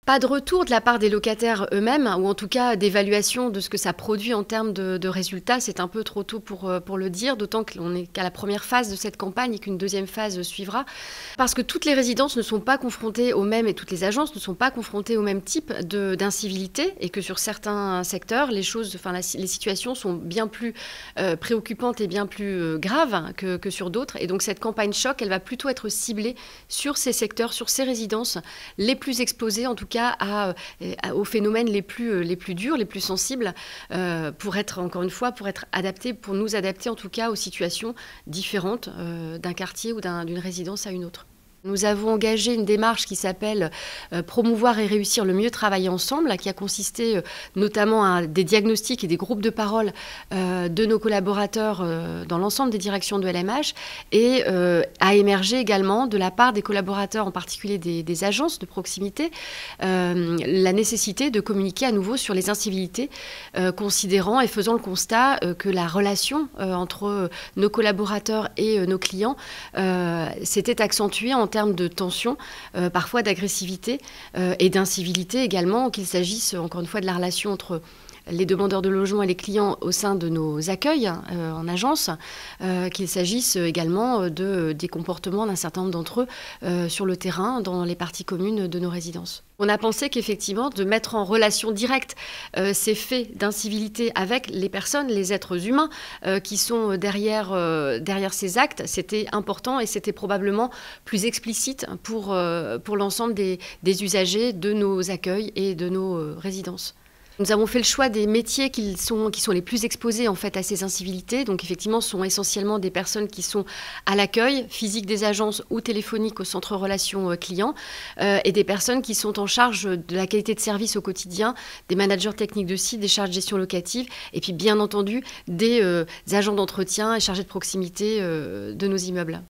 Pas de retour de la part des locataires eux-mêmes, ou en tout cas d'évaluation de ce que ça produit en termes de résultats. C'est un peu trop tôt pour le dire, d'autant qu'on n'est qu'à la première phase de cette campagne et qu'une deuxième phase suivra. Parce que toutes les résidences ne sont pas confrontées au même, et toutes les agences ne sont pas confrontées au même type d'incivilité, et que sur certains secteurs, les situations sont bien plus préoccupantes et bien plus graves que sur d'autres. Et donc cette campagne choc, elle va plutôt être ciblée sur ces secteurs, sur ces résidences les plus exposées, en tout cas aux phénomènes les plus durs, les plus sensibles, pour être, encore une fois, pour nous adapter en tout cas aux situations différentes d'un quartier ou d'une résidence à une autre. Nous avons engagé une démarche qui s'appelle Promouvoir et réussir le mieux travailler ensemble, qui a consisté notamment à des diagnostics et des groupes de parole de nos collaborateurs dans l'ensemble des directions de LMH, et a émergé également de la part des collaborateurs, en particulier des agences de proximité, la nécessité de communiquer à nouveau sur les incivilités, considérant et faisant le constat que la relation entre nos collaborateurs et nos clients s'était accentuée en termes de tension, parfois d'agressivité et d'incivilité également, qu'il s'agisse encore une fois de la relation entre les demandeurs de logement et les clients au sein de nos accueils en agence, qu'il s'agisse également des comportements d'un certain nombre d'entre eux sur le terrain, dans les parties communes de nos résidences. On a pensé qu'effectivement, de mettre en relation directe ces faits d'incivilité avec les personnes, les êtres humains qui sont derrière ces actes, c'était important et c'était probablement plus explicite pour l'ensemble des usagers de nos accueils et de nos résidences. Nous avons fait le choix des métiers qui sont les plus exposés en fait à ces incivilités. Donc effectivement, ce sont essentiellement des personnes qui sont à l'accueil physique des agences ou téléphonique au centre relations clients, et des personnes qui sont en charge de la qualité de service au quotidien, des managers techniques de site, des charges de gestion locative, et puis bien entendu des agents d'entretien et chargés de proximité de nos immeubles.